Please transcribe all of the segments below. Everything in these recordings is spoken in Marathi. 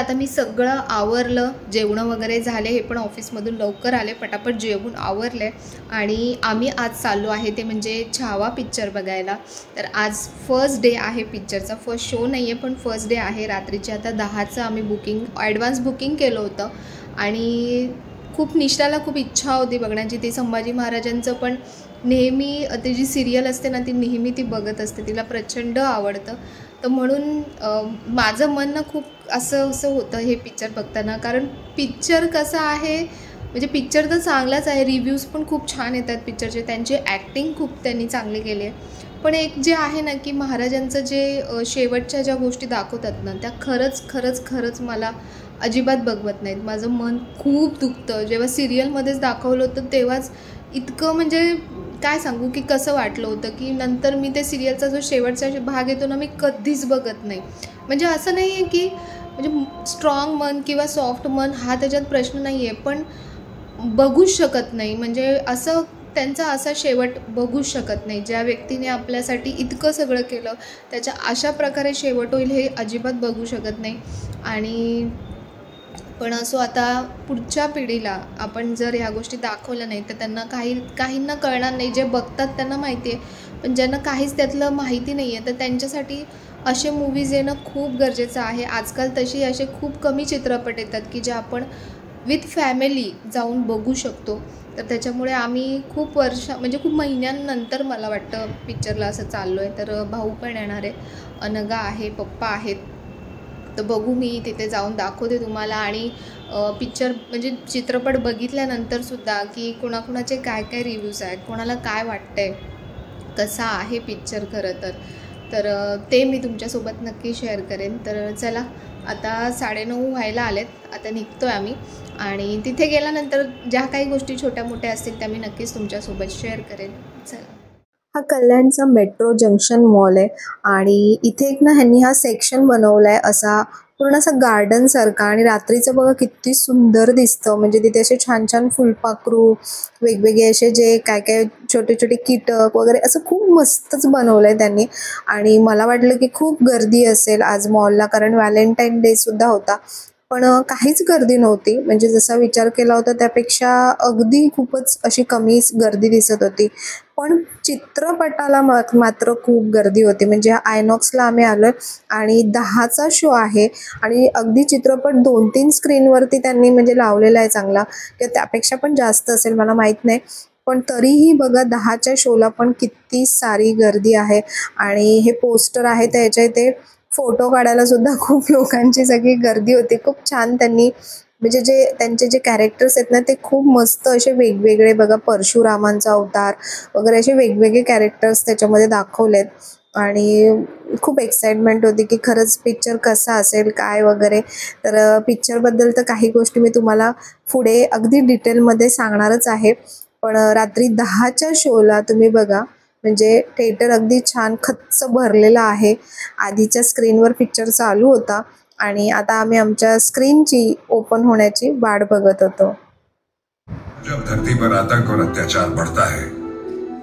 आता मी सगळं आवरलं, जेवणं वगैरे झाले, हे पण ऑफिसमधून लवकर आले, पटापट जेवून आवरले आणि आम्ही आज चाललो आहे ते म्हणजे छावा पिक्चर बघायला. तर आज फर्स्ट डे आहे पिक्चरचा, फर्स्ट शो नाही आहे पण फर्स्ट डे आहे. रात्रीचे आता 10चं आम्ही ॲडव्हान्स बुकिंग केलं होतं आणि खूप निष्ठाला खूप इच्छा होती बघण्याची. ती संभाजी महाराजांचं पण नेहमी ती जी सिरियल असते ना ती नेहमी ती बघत असते, तिला प्रचंड आवडतं. तर म्हणून माझं मन ना खूप असं होतं हे पिक्चर बघताना. कारण पिक्चर कसं आहे म्हणजे पिक्चर तर चांगलाच आहे, रिव्ह्यूज पण खूप छान येतात पिक्चरचे, त्यांची ॲक्टिंग खूप त्यांनी चांगली केली आहे. पण एक जे आहे ना की महाराजांचं जे शेवटच्या ज्या गोष्टी दाखवतात ना त्या खरंच मला अजिबात बघवत नाहीत. माझं मन खूप दुखतं. जेव्हा सिरियलमध्येच दाखवलं होतं तेव्हाच इतकं म्हणजे काय सांगू की कसं वाटलं होतं की नंतर मी ते सिरियलचा जो शेवटचा भाग येतो ना मी कधीच बघत नाही. म्हणजे असं नाही आहे की म्हणजे स्ट्रॉंग मन किंवा सॉफ्ट मन हा त्याच्यात प्रश्न नाही आहे, पण बघूच शकत नाही. म्हणजे असं त्यांचा असा शेवट बघूच शकत नाही. ज्या व्यक्तीने आपल्यासाठी इतकं सगळं केलं त्याच्या अशा प्रकारे शेवट होईल हे अजिबात बघू शकत नाही. आणि पण असो आता पुढच्या पिढीला आपण जर ह्या गोष्टी दाखवल्या नाही तर त्यांना काहींना कळणार नाही. जे बघतात त्यांना माहिती आहे, पण ज्यांना काहीच त्यातलं माहिती नाही आहे तर त्यांच्यासाठी असे मूव्हीज येणं खूप गरजेचं आहे. आजकाल तशी असे खूप कमी चित्रपट येतात की जे आपण विथ फॅमिली जाऊन बघू शकतो. तर त्याच्यामुळे आम्ही खूप महिन्यांनंतर मला वाटतं पिक्चरला असं चाललो आहे. तर भाऊ पण येणार आहे, अनघा आहे, पप्पा आहेत. तर बघू, मी तिथे जाऊन दाखवते तुम्हाला. आणि पिक्चर म्हणजे चित्रपट बघितल्यानंतरसुद्धा की कोणाकोणाचे काय रिव्ह्यूज आहेत, कोणाला काय वाटतं आहे, कसा आहे पिक्चर खरं तर ते मी तुमच्यासोबत नक्की शेअर करेन. तर चला, आता 9:30 व्हायला आलेत, आता निघतो आहे आम्ही. आणि तिथे गेल्यानंतर ज्या काही गोष्टी छोट्या मोठ्या असतील त्या मी नक्कीच तुमच्यासोबत शेअर करेन. चला, हा कल्याणचा मेट्रो जंक्शन मॉल आहे आणि इथे एक ना ह्यांनी हा सेक्शन बनवलाय असा पूर्ण असा गार्डन सारखा. आणि रात्रीचं बघा किती सुंदर दिसतं. म्हणजे तिथे असे छान छान फुलपाखरू, वेगवेगळे असे जे काय छोटे छोटे कीटक वगैरे असं खूप मस्तच बनवलंय त्यांनी. आणि मला वाटलं की खूप गर्दी असेल आज मॉलला, कारण व्हॅलेंटाईन डे सुद्धा होता. पण काहीच गर्दी नव्हती. म्हणजे जसा विचार केला होता त्यापेक्षा अगदी खूपच अशी कमी गर्दी दिसत होती. पण चित्रपटाला मात्र खूप गर्दी होती. म्हणजे आयनॉक्सला आम्ही आलो आणि 10चा शो आहे आणि अगदी चित्रपट 2-3 स्क्रीनवरती त्यांनी म्हणजे लावलेला आहे चांगला, किंवा त्यापेक्षा पण जास्त असेल मला माहीत नाही. पण तरीही बघा 10च्या शोला पण किती सारी गर्दी आहे. आणि हे पोस्टर आहे त्याच्या इथे फोटो काढायला सुद्धा खूप लोकांची सगळी गर्दी होती. खूप छान त्यांनी म्हणजे जे त्यांचे जे कॅरेक्टर्स आहेत ना ते खूप मस्त असे वेगवेगळे बघा, परशुरामांचा अवतार वगैरे असे वेगवेगळे कॅरेक्टर्स त्याच्यामध्ये दाखवलेत. आणि खूप एक्साइटमेंट होती की खरंच पिक्चर कसा असेल काय वगैरे. तर पिक्चरबद्दल तर काही गोष्टी मी तुम्हाला पुढे अगदी डिटेलमध्ये सांगणारच आहे. पण रात्री 10च्या शोला तुम्ही बघा, म्हणजे थिएटर अगदी छान खच्च भरलेला आहे. आधीच्या स्क्रीनवर पिक्चर चालू होता आणि आता आम्ही आमच्या स्क्रीनची ओपन होण्याची वाट बघत होतो. जब धरती पर आतंक और अत्याचार बढ़ता है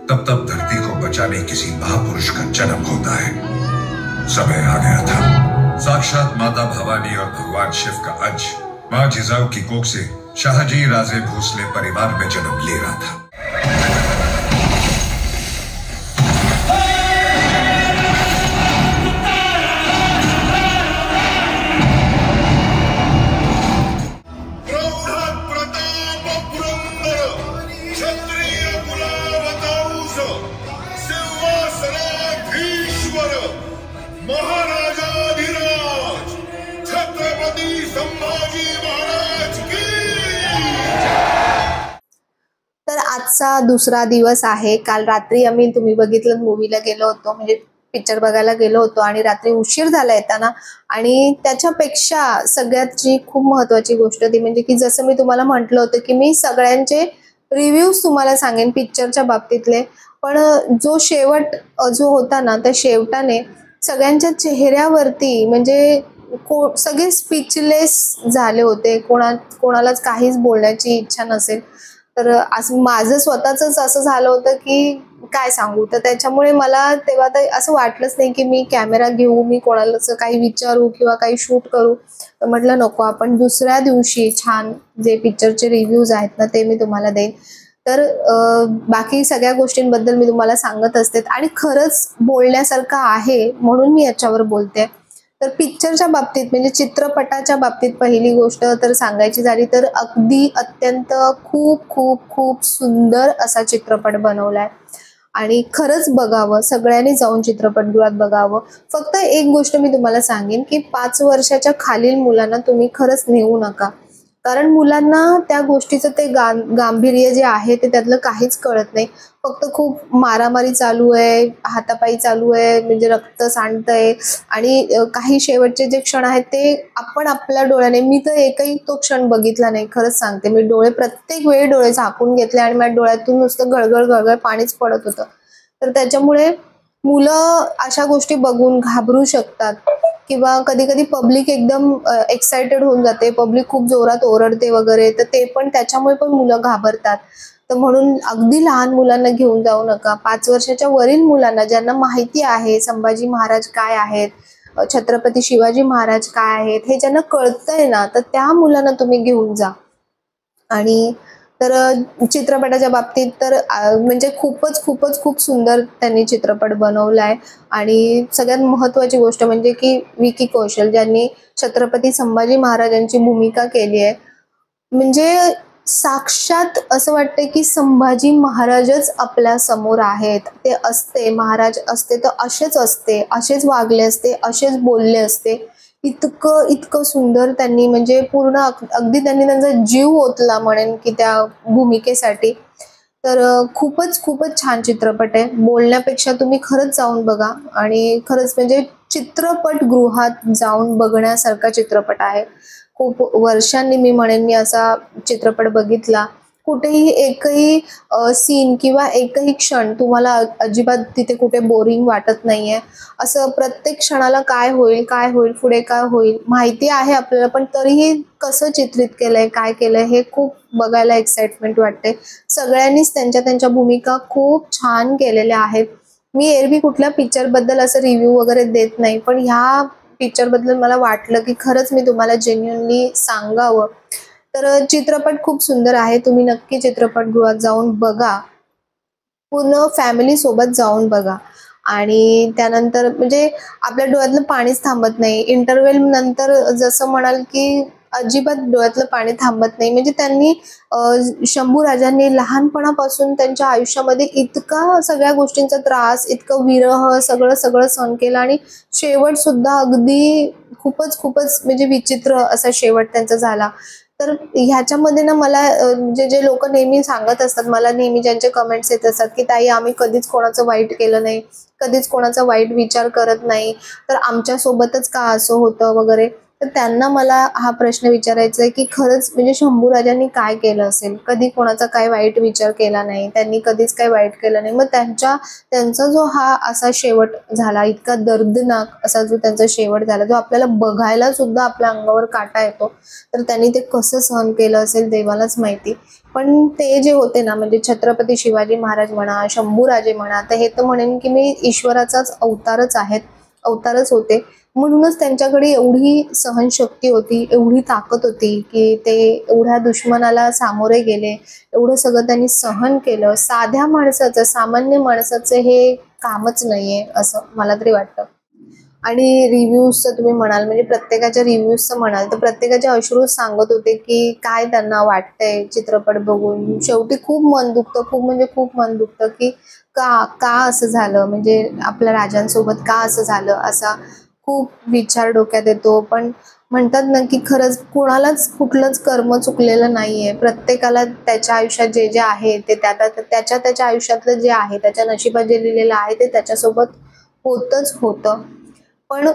तब धरती को बचाने किसी महापुरुष का जन्म होता है. समय आ गया था. साक्षात माता भवानी और भगवान शिव का अंश माँ जिजाऊ की कोख से शाहजी राजे भोसले परिवार में जन्म ले रहा था. तर आजचा दुसरा दिवस आहे. काल रात्री तुम्ही बघितलं मूवीला गेलो होतो, म्हणजे पिक्चर बघायला गेलो होतो आणि रात्री उशीर झाला येताना. आणि त्याच्यापेक्षा सगळ्यात खूप महत्त्वाची गोष्ट ती म्हणजे की जसं मी तुम्हाला म्हटलं होतं की मी सगळ्यांचे रिव्ह्यूज तुम्हाला सांगेन पिक्चरच्या बाबतीतले. पण जो शेवट जो होता ना त्या शेवटाने सगळ्यांच्या चेहऱ्यावरती म्हणजे सगळे स्पीचलेस झाले होते. कोणालाच काहीच बोलण्याची इच्छा नसेल. तर असं माझं स्वतःच असं झालं होतं की काय सांगू. तर त्याच्यामुळे मला तेव्हा तर असं वाटलंच नाही की मी कॅमेरा घेऊ, मी कोणाला काही विचारू किंवा काही शूट करू. तर म्हटलं नको, आपण दुसऱ्या दिवशी छान जे पिक्चरचे रिव्ह्यूज आहेत ना ते मी तुम्हाला देईन. तर बाकी सगळ्या गोष्टींबद्दल मी तुम्हाला सांगत असते आणि खरंच बोलण्यासारखं आहे म्हणून मी याच्यावर बोलते. तर पिक्चरच्या बाबतीत म्हणजे चित्रपटाच्या बाबतीत पहिली गोष्ट तर सांगायची झाली तर अगदी अत्यंत खूप खूप खूप सुंदर असा चित्रपट बनवलाय आणि खरंच बघावं, सगळ्यांनी जाऊन चित्रपटगृहात बघावं. फक्त एक गोष्ट मी तुम्हाला सांगेन की 5 वर्षाच्या खालील मुलांना तुम्ही खरंच नेऊ नका. कारण मुलांना त्या गोष्टीचं ते गांभीर्य जे आहे ते त्यातलं काहीच कळत नाही. फक्त खूप मारामारी चालू आहे, हातापाई चालू आहे, म्हणजे रक्त सांडतंय आणि काही शेवटचे जे क्षण आहेत ते आपण आपल्या डोळ्याने, मी तर एकही तो क्षण बघितला नाही, खरंच सांगते. मी प्रत्येक वेळी डोळे झाकून घेतले आणि माझ्या डोळ्यातून नुसतं गळगळ गळगळ पाणीच पडत होतं. तर त्याच्यामुळे मुलं अशा गोष्टी बघून घाबरू शकतात किंवा कधी कधी पब्लिक एकदम एक्साइटेड होऊन जाते, पब्लिक खूप जोरात ओरडते वगैरे, तर ते पण त्याच्यामुळे पण मुलं घाबरतात. तर म्हणून अगदी लहान मुलांना घेऊन जाऊ नका. 5 वर्षाच्या वरील मुलांना, ज्यांना माहिती आहे संभाजी महाराज काय आहेत, छत्रपती शिवाजी महाराज काय आहेत, हे ज्यांना कळतंय ना, तर त्या मुलांना तुम्ही घेऊन जा. आणि तर चित्रपटाच्या बाबतीत तर म्हणजे खूपच खूपच खूप सुंदर त्यांनी चित्रपट बनवलाय. आणि सगळ्यात महत्त्वाची गोष्ट म्हणजे की विकी कौशल ज्यांनी छत्रपती संभाजी महाराजांची भूमिका केली आहे, म्हणजे साक्षात असं वाटतं की संभाजी महाराजच आपल्या समोर आहेत. ते असते, महाराज असते तर असेच असते, असेच वागले असते, असेच बोलले असते. इतकं इतकं सुंदर त्यांनी, म्हणजे पूर्ण अगदी त्यांनी त्यांचा जीव ओतला म्हणेन की त्या भूमिकेसाठी. तर खूपच खूपच छान चित्रपट आहे. बोलण्यापेक्षा तुम्ही खरंच जाऊन बघा आणि खरंच म्हणजे चित्रपटगृहात जाऊन बघण्यासारखा चित्रपट आहे. खूप वर्षांनी मी म्हणेन मी असा चित्रपट बघितला. कुठेही एकही सीन किंवा एकही क्षण तुम्हाला अजिबात तिथे कुठे बोरिंग वाटत नाहीये. असं प्रत्येक क्षणाला काय होईल, काय होईल, पुढे काय होईल माहिती आहे आपल्याला, पण तरीही कसं चित्रित केलंय, काय केलंय हे खूप बघायला एक्साइटमेंट वाटते. सगळ्यांनीच त्यांच्या त्यांच्या भूमिका खूप छान केलेल्या आहेत. मी एरवी कुठल्या पिक्चरबद्दल असं रिव्ह्यू वगैरे देत नाही, पण ह्या पिक्चरबद्दल मला वाटलं की खरंच मी तुम्हाला जेन्युइनली सांगावं. तर चित्रपट खूप सुंदर आहे. तुम्ही नक्की चित्रपटगृहात जाऊन बघा. पूर्ण फॅमिली सोबत जाऊन बघा. आणि त्यानंतर म्हणजे आपल्या डोळ्यातलं पाणीच थांबत नाही. इंटरव्हेल नंतर जसं म्हणाल की अजिबात डोळ्यातलं पाणी थांबत नाही. म्हणजे त्यांनी शंभू राजांनी लहानपणापासून त्यांच्या आयुष्यामध्ये इतका सगळ्या गोष्टींचा त्रास, इतकं विरह, सगळं सगळं सहन केलं आणि शेवट सुद्धा अगदी खूपच खूपच म्हणजे विचित्र असा शेवट त्यांचा झाला. तर ह्याच्यामध्ये ना मला जे लोक नेहमी सांगत असतात, मला नेहमी ज्यांचे कमेंट्स येत असतात की ताई आम्ही कधीच कोणाचं वाईट केलं नाही, कधीच कोणाचा वाईट विचार करत नाही, तर आमच्यासोबतच का असं होतं वगैरे. तर त्यांना मला हा प्रश्न विचारायचा आहे की खरंच म्हणजे शंभूराजांनी काय केलं असेल? कधी कोणाचा काय वाईट विचार केला नाही, त्यांनी कधीच काही वाईट केलं नाही. मग त्यांचा जो हा असा शेवट झाला, इतका दर्दनाक असा जो त्यांचा शेवट झाला, जो आपल्याला बघायला सुद्धा आपल्या अंगावर काटा येतो, तर त्यांनी ते कसं सहन केलं असेल देवालाच माहिती. पण ते जे होते ना, म्हणजे छत्रपती शिवाजी महाराज म्हणा, शंभूराजे म्हणा, तर हे तर म्हणेन की मी ईश्वराचाच अवतारच आहेत, अवतारच होते. म्हणूनच त्यांच्याकडे एवढी सहनशक्ती होती, एवढी ताकद होती की ते एवढ्या दुश्मनाला सामोरे गेले, एवढं सगळं त्यांनी सहन केलं. साध्या माणसाचं, सामान्य माणसाचं हे कामच नाहीये असं मला तरी वाटतं. आणि रिव्ह्यूजचं तुम्ही म्हणाल, म्हणजे प्रत्येकाच्या रिव्ह्यूजचं म्हणाल तर प्रत्येकाचे अश्रूच सांगत होते की काय त्यांना वाटतंय चित्रपट बघून. शेवटी खूप मन दुखतं, खूप म्हणजे खूप मन दुखतं की का का असं झालं, म्हणजे आपल्या राजांसोबत का असं झालं, असा खूप विचार डोक्यात येतो. पण म्हणतात ना की खरंच कोणालाच कुठलंच कर्म चुकलेलं नाहीये. प्रत्येकाला त्याच्या आयुष्यात जे जे आहे ते त्याच्या आयुष्यातलं जे आहे, त्याच्या नशिबात जे लिहिलेलं आहे ते त्याच्यासोबत होतच होतं. पण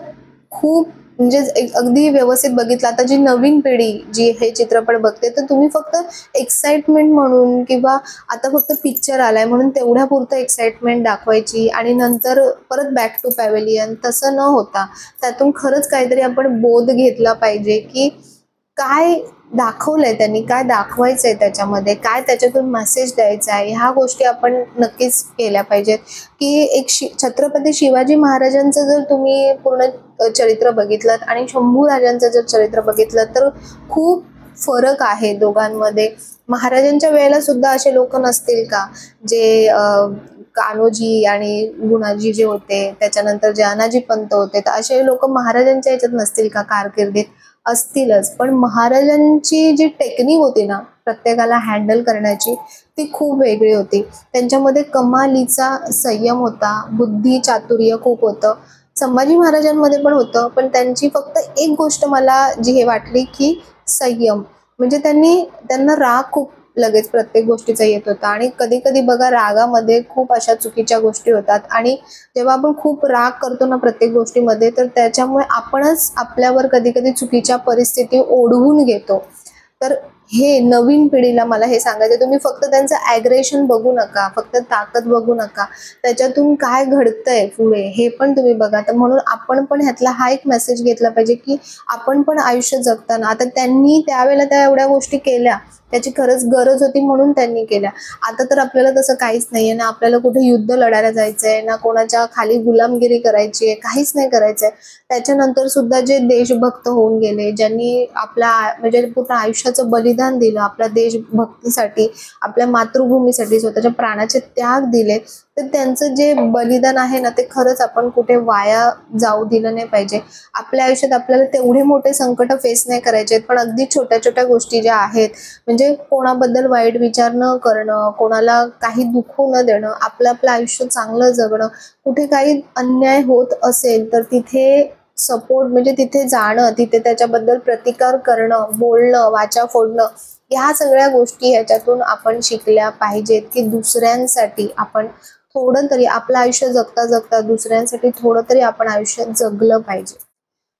खूप म्हणजे अगदी व्यवस्थित बघितलं, आता जी नवीन पिढी जी हे चित्रपट बघते, तर तुम्ही फक्त एक्साइटमेंट म्हणून किंवा आता फक्त पिक्चर आलाय म्हणून तेवढ्या पुरतं एक्साइटमेंट दाखवायची आणि नंतर परत बॅक टू पॅव्हेलियन, तसं न होता त्यातून खरंच काहीतरी आपण बोध घेतला पाहिजे की काय दाखवलंय त्यांनी, काय दाखवायचंय त्याच्यामध्ये, काय त्याच्यातून मेसेज द्यायचा आहे, ह्या गोष्टी आपण नक्कीच केल्या पाहिजेत. की एक छत्रपती शिवाजी महाराजांचं जर तुम्ही पूर्ण चरित्र बघितलं आणि शंभू राजांचं जर चरित्र बघितलं तर खूप फरक आहे दोघांमध्ये. महाराजांच्या वेळेला सुद्धा असे लोक नसतील का जे कान्होजी आणि गुणाजी जे होते, त्याच्यानंतर जे अनाजी पंत होते, तर असे लोक महाराजांच्या याच्यात नसतील का कारकिर्दीत? असतीलच. पण महाराजांची जी टेक्निक होती ना प्रत्येकाला हँडल करण्याची, ती खूप वेगळी होती. त्यांच्यामध्ये कमालीचा संयम होता, बुद्धी चातुर्य खूप होतं. संभाजी महाराजांमध्ये पण होतं, पण त्यांची फक्त एक गोष्ट मला जी हे वाटली की संयम. म्हणजे त्यांना राग खूप लगेच प्रत्येक गोष्टीचा येत होता. आणि कधी कधी बघा रागामध्ये खूप अशा चुकीच्या गोष्टी होतात. आणि जेव्हा आपण खूप राग करतो ना प्रत्येक गोष्टीमध्ये, तर त्याच्यामुळे आपणच आपल्यावर कधी कधी चुकीच्या परिस्थिती ओढवून घेतो. तर हे नवीन पिढीला मला हे सांगायचं, तुम्ही फक्त त्यांचं ॲग्रेशन बघू नका, फक्त ताकद बघू नका, त्याच्यातून काय घडतंय पुढे हे पण तुम्ही बघा. तर म्हणून आपण पण ह्यातला हा एक मेसेज घेतला पाहिजे की आपण पण आयुष्य जगताना, आता त्यांनी त्यावेळेला त्या एवढ्या गोष्टी केल्या, त्याची खरंच गरज होती म्हणून त्यांनी केल्या. आता तर आपल्याला तसं काहीच नाहीये ना, आपल्याला कुठे युद्ध लढायला जायचंय ना, कोणाच्या खाली गुलामगिरी करायची आहे, काहीच नाही करायचंय. त्याच्यानंतर सुद्धा जे देशभक्त होऊन गेले, ज्यांनी आपल्या म्हणजे पूर्ण आयुष्याचं बलिदान दिलं आपल्या देशभक्तीसाठी, आपल्या मातृभूमीसाठी स्वतःच्या प्राणाचे त्याग दिले, तर त्यांचं जे बलिदान आहे ना ते खरंच आपण कुठे वाया जाऊ दिलं नाही पाहिजे. आपल्या आयुष्यात आपल्याला तेवढे मोठे संकट फेस नाही करायचे, पण अगदी छोट्या छोट्या गोष्टी ज्या आहेत, म्हणजे कोणाबद्दल वाईट विचार न करणं, कोणाला काही दुखू न देणं, आपलं आयुष्य चांगलं जगणं, कुठे काही अन्याय होत असेल तर तिथे सपोर्ट म्हणजे तिथे जाणं, तिथे त्याच्याबद्दल प्रतिकार करणं, बोलणं, वाचा फोडणं, ह्या सगळ्या गोष्टी ह्याच्यातून आपण शिकल्या पाहिजेत. की दुसऱ्यांसाठी आपण थोडं तरी आपलं आयुष्य जगता जगता दुसऱ्यांसाठी थोडं तरी आपण आयुष्य जगलं पाहिजे.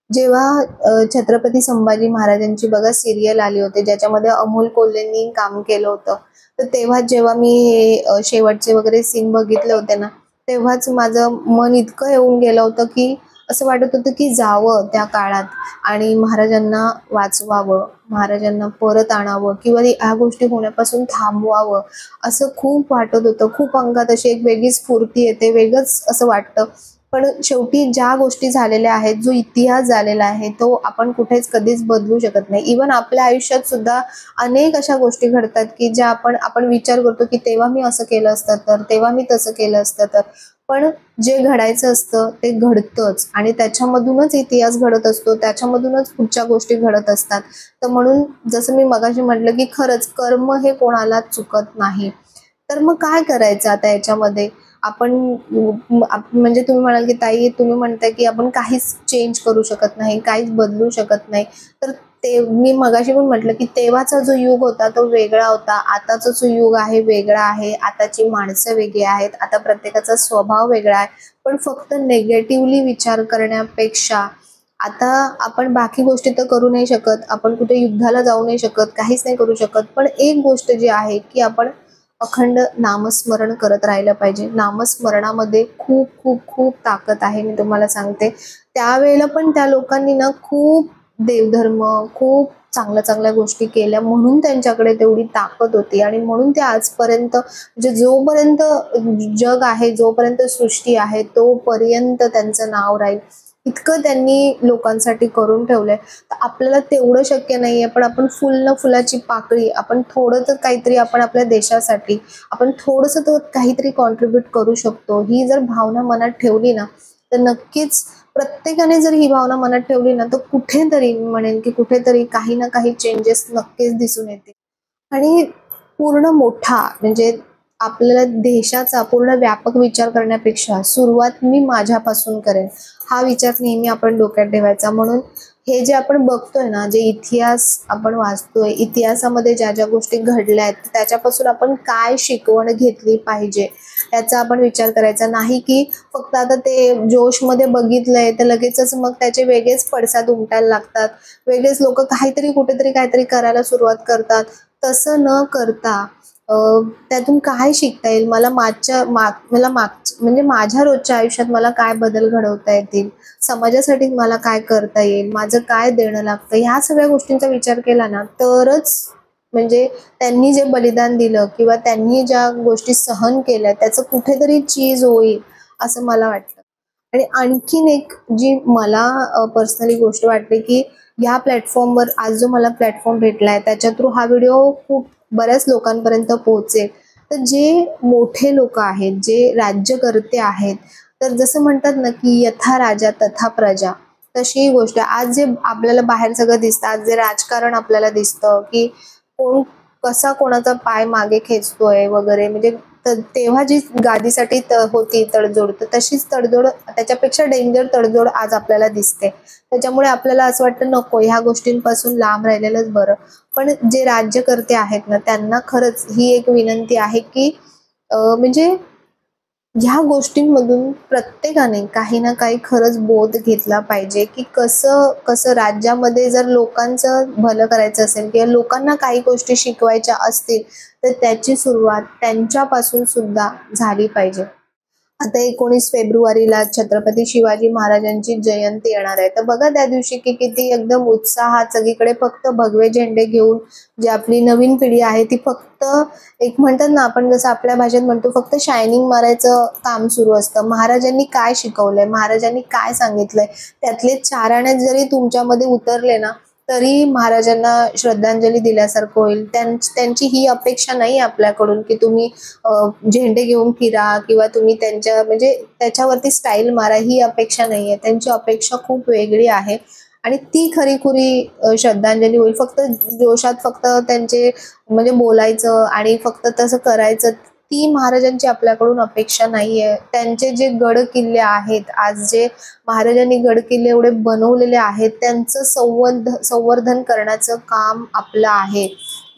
जेव्हा छत्रपती संभाजी महाराजांची बघा सिरियल आली होती, ज्याच्यामध्ये अमोल कोल्हेंनी काम केलं होतं, तर तेव्हा जेव्हा मी हे शेवटचे वगैरे सीन बघितले होते ना, तेव्हाच माझं मन इतकं येऊन गेलं होतं की असं वाटत होतं की जावं त्या काळात आणि महाराजांना वाचवावं, महाराजांना परत आणावं किंवा ह्या गोष्टी होण्यापासून थांबवावं, असं खूप वाटत होतं. खूप अंगात अशी एक वेगळीच स्फूर्ती येते, वेगळंच असं वाटतं. पण शेवटी ज्या गोष्टी झालेल्या आहेत, जो इतिहास झालेला आहे, तो आपण कुठेच कधीच बदलू शकत नाही. इवन आपल्या आयुष्यात सुद्धा अनेक अशा गोष्टी घडतात की ज्या आपण विचार करतो की तेव्हा मी असं केलं असतं तर, तेव्हा मी तसं केलं असतं तर, पण जे घडायचं असतं ते घडतंच आणि त्याच्यामधूनच इतिहास घडत असतो, त्याच्यामधूनच पुढच्या गोष्टी घडत असतात. तर म्हणून जसं मी मगाशी म्हटलं की खरंच कर्म हे कोणालाच चुकत नाही. तर मग काय करायचं आता याच्यामध्ये? आपण म्हणजे तुम्ही म्हणाल की ताई तुम्ही म्हणताय की आपण काहीच चेंज करू शकत नाही, काहीच बदलू शकत नाही. तर ते मी मगाशी पण म्हटलं की तेव्हाचा जो युग होता तो वेगळा होता, आताचा जो युग आहे वेगळा आहे, आताची माणसं वेगळी आहेत, आता प्रत्येकाचा स्वभाव वेगळा आहे. पण फक्त नेगेटिव्हली विचार करण्यापेक्षा आता आपण बाकी गोष्टी तर करू नाही शकत, आपण कुठे युद्धाला जाऊ नाही शकत, काहीच नाही करू शकत, पण एक गोष्ट जी आहे की आपण अखंड नामस्मरण करत राहिलं पाहिजे. नामस्मरणामध्ये खूप खूप खूप ताकद आहे, मी तुम्हाला सांगते. त्यावेळेला पण त्या लोकांनी ना खूप देवधर्म, खूप चांगल्या चांगल्या गोष्टी केल्या म्हणून त्यांच्याकडे तेवढी ताकद होती आणि म्हणून ते आजपर्यंत म्हणजे जोपर्यंत जग आहे, जोपर्यंत सृष्टी आहे, तोपर्यंत त्यांचं नाव राहील. इतकं त्यांनी लोकांसाठी करून ठेवलंय. तर आपल्याला तेवढं शक्य नाहीये, पण आपण फुल न फुलाची पाकळी, आपण थोडं तर काहीतरी आपण आपल्या देशासाठी आपण थोडंसं तर काहीतरी कॉन्ट्रीब्यूट करू शकतो. ही जर भावना मनात ठेवली ना, तर नक्कीच प्रत्येकाने जर ही भावना मनात ठेवली ना, तर कुठेतरी मी म्हणेन की कुठेतरी काही ना काही चेंजेस नक्कीच दिसून येतील. आणि पूर्ण मोठा म्हणजे आपल्याला देशाचा पूर्ण व्यापक विचार करण्यापेक्षा सुरुवात मी माझ्यापासून करेन, हा विचार नेहमी आपण डोक्यात ठेवायचा. म्हणून हे जे आपण बघतोय ना, जे इतिहास आपण वाचतोय, इतिहासामध्ये ज्या ज्या गोष्टी घडल्या आहेत त्याच्यापासून आपण काय शिकवण घेतली पाहिजे याचा आपण विचार करायचा नाही. की फक्त आता ते जोशमध्ये बघितलंय तर लगेचच मग त्याचे वेगळेच पडसाद उमटायला लागतात, वेगळेच लोक काहीतरी कुठेतरी काहीतरी करायला सुरुवात करतात. तसं न करता त्यातून काय शिकता येईल, मला म्हणजे माझ्या रोजच्या आयुष्यात मला काय बदल घडवता येतील, समाजासाठी मला काय करता येईल, माझं काय देणं लागतं, ह्या सगळ्या गोष्टींचा विचार केला ना तरच म्हणजे त्यांनी जे बलिदान दिलं किंवा त्यांनी ज्या गोष्टी सहन केल्या त्याचं कुठेतरी चीज होईल असं मला वाटतं. आणि आणखीन एक जी मला पर्सनली गोष्ट वाटते की ह्या प्लॅटफॉर्मवर आज जो मला प्लॅटफॉर्म भेटलाय त्याच्या थ्रू हा व्हिडिओ खूप बऱ्याच लोकांपर्यंत पोहोचेल. तर जे मोठे लोक आहेत, जे राज्यकर्ते आहेत, तर जसं म्हणतात ना की यथा राजा तथा प्रजा, तशी ही गोष्ट आहे. आज जे आपल्याला बाहेर सगळं दिसतं, आज जे राजकारण आपल्याला दिसतं की कोण कसा कोणाचा पाय मागे खेचतोय वगैरे, म्हणजे तेव्हा जी गादीसाठी होती तडजोड, तर तशीच तडजोड, त्याच्यापेक्षा डेंजर तडजोड आज आपल्याला दिसते. त्याच्यामुळे आपल्याला असं वाटतं नको, ह्या गोष्टींपासून लांब राहिलेलंच बरं. पण जे राज्यकर्ते आहेत ना त्यांना खरंच ही एक विनंती आहे की म्हणजे ह्या गोष्टींमधून प्रत्येकाने काही ना काही खरंच बोध घेतला पाहिजे की कसं कसं राज्यामध्ये जर लोकांचं भलं करायचं असेल किंवा लोकांना काही गोष्टी शिकवायच्या असतील तर त्याची सुरुवात त्यांच्यापासून सुद्धा झाली पाहिजे. आता 19 फेब्रुवारीला छत्रपती शिवाजी महाराजांची जयंती येणार आहे. तर बघा त्या दिवशी की किती एकदम उत्साहात सगळीकडे फक्त भगवे झेंडे घेऊन जी आपली नवीन पिढी आहे ती फक्त एक म्हणतात ना आपण जसं आपल्या भाषेत म्हणतो फक्त शायनिंग मारायचं काम सुरू असतं. महाराजांनी काय शिकवलंय, महाराजांनी काय सांगितलंय, त्यातले 4 आणे जरी तुमच्यामध्ये उतरले ना तरी महाराजांना श्रद्धांजली दिल्यासारखं होईल. त्यांची ही अपेक्षा नाही आपल्याकडून की तुम्ही झेंडे घेऊन फिरा किंवा तुम्ही त्यांच्या म्हणजे त्याच्यावरती स्टाईल मारा, ही अपेक्षा नाहीये. त्यांची अपेक्षा खूप वेगळी आहे आणि ती खरीखुरी श्रद्धांजली होईल. फक्त जोशात फक्त त्यांचे म्हणजे बोलायचं आणि फक्त तसं करायचं, ती महाराजांची आपल्याकडून अपेक्षा नाहीये. त्यांचे जे गड किल्ले आहेत, आज जे महाराजांनी गड किल्ले एवढे बनवलेले आहेत, त्यांचं संवर्धन करण्याचं काम आपलं आहे.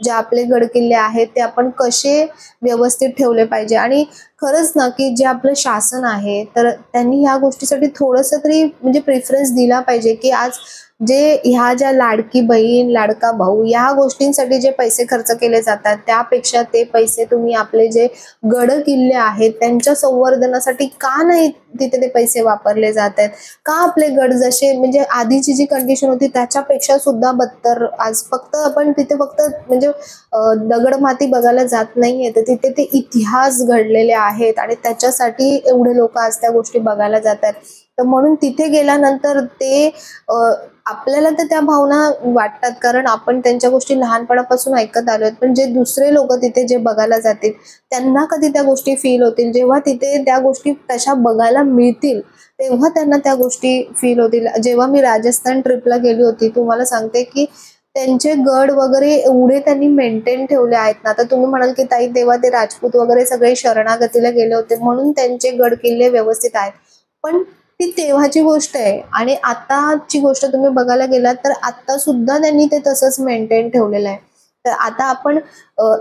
जे आपले गड किल्ले आहेत ते आपण कसे व्यवस्थित ठेवले पाहिजे. आणि खरंच ना की जे आपलं शासन आहे तर त्यांनी ह्या गोष्टीसाठी थोडंसं तरी म्हणजे प्रेफरन्स दिला पाहिजे की आज जे ह्या ज्या लाडकी बहीण लाडका भाऊ ह्या गोष्टींसाठी जे पैसे खर्च केले जातात त्यापेक्षा ते पैसे तुम्ही आपले जे गड किल्ले आहेत त्यांच्या संवर्धनासाठी का नाही तिथे ते पैसे वापरले जात आहेत, का आपले गड जसे म्हणजे आधीची जी कंडिशन होती त्याच्यापेक्षा सुद्धा बदतर आज फक्त आपण तिथे फक्त म्हणजे दगड माती बघायला जात नाहीये, तर तिथे ते इतिहास घडलेले आहेत आणि त्याच्यासाठी एवढे लोक आज त्या गोष्टी बघायला जातात. तर म्हणून तिथे गेल्यानंतर ते आपल्याला तर त्या भावना वाटतात कारण आपण त्यांच्या गोष्टी लहानपणापासून ऐकत आलोय. पण जे दुसरे लोक तिथे जे बघायला जातील त्यांना कधी त्या गोष्टी फील होतील, जेव्हा तिथे त्या गोष्टी तशा बघायला मिळतील तेव्हा त्यांना त्या गोष्टी फील होतील. जेव्हा मी राजस्थान ट्रिपला गेली होती, तुम्हाला सांगते की त्यांचे गड वगैरे एवढे त्यांनी मेंटेन ठेवले आहेत ना. तर तुम्ही म्हणाल की ताई तेव्हा ते राजपूत वगैरे सगळे शरणागतीला गेले होते म्हणून त्यांचे गड किल्ले व्यवस्थित आहेत, पण ती तेव्हाची गोष्ट आहे. आणि आताची गोष्ट तुम्ही बघायला गेलात तर आता सुद्धा त्यांनी ते तसंच मेंटेन ठेवलेलं आहे. तर आता आपण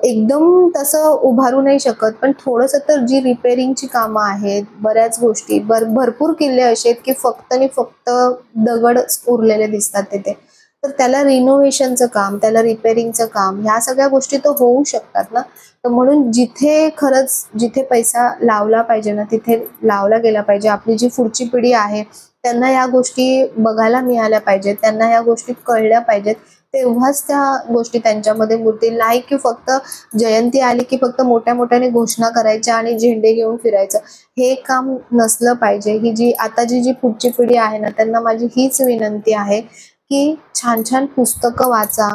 एकदम तसं उभारू नाही शकत, पण थोडंसं तर जी रिपेअरिंगची कामं आहेत, बऱ्याच गोष्टी भरपूर किल्ले असे आहेत की फक्त आणि फक्त दगड उरलेले दिसतात तिथे. तर त्याला रिनोव्हेशनचं काम, त्याला रिपेअरिंगचं काम, ह्या सगळ्या गोष्टी तर होऊ शकतात ना. तर म्हणून जिथे खरंच जिथे पैसा लावला पाहिजे ना तिथे लावला गेला पाहिजे. आपली जी पुढची पिढी आहे त्यांना ह्या गोष्टी बघायला मिळाल्या पाहिजेत, त्यांना ह्या गोष्टी कळल्या पाहिजेत, तेव्हाच त्या गोष्टी त्यांच्यामध्ये मुरतील. नाही की फक्त जयंती आली की फक्त मोठ्या मोठ्याने घोषणा करायच्या आणि झेंडे घेऊन फिरायचं, हे काम नसलं पाहिजे. ही जी आताची जी पुढची पिढी आहे ना त्यांना माझी हीच विनंती आहे की छान छान पुस्तकं वाचा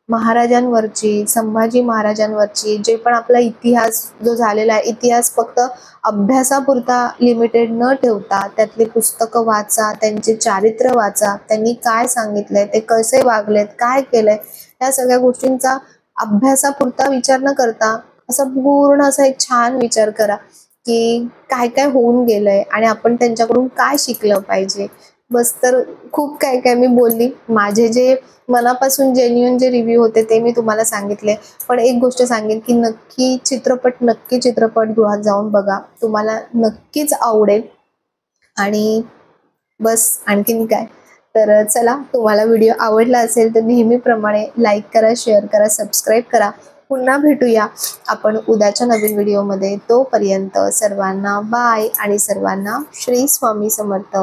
महाराजांवरची, संभाजी महाराजांवरची. जे पण आपला इतिहास जो झालेला आहे, इतिहास फक्त अभ्यासापुरता लिमिटेड न ठेवता त्यातली पुस्तकं वाचा, त्यांचे चारित्र्य वाचा, त्यांनी काय सांगितलंय, ते कसे वागलेत, काय केलंय, या सगळ्या गोष्टींचा अभ्यासापुरता विचार न करता असा पूर्ण असा एक छान विचार करा की काय काय होऊन गेलंय आणि आपण त्यांच्याकडून काय शिकलं पाहिजे. बस. तर खूप काय काय मी बोलली. माझे जे मनापासून जेन्युइन जे रिव्ह्यू होते ते मी तुम्हाला सांगितले. पण एक गोष्ट सांगेन की नक्की चित्रपटगृहात जाऊन बघा, तुम्हाला नक्कीच आवडेल. आणि बस आणखीन काय. तर चला, तुम्हाला व्हिडिओ आवडला असेल तर नेहमीप्रमाणे लाईक करा, शेअर करा, सबस्क्राईब करा. पुन्हा भेटूया आपण उद्याच्या नवीन व्हिडिओमध्ये. तोपर्यंत सर्वांना बाय आणि सर्वांना श्री स्वामी समर्थ.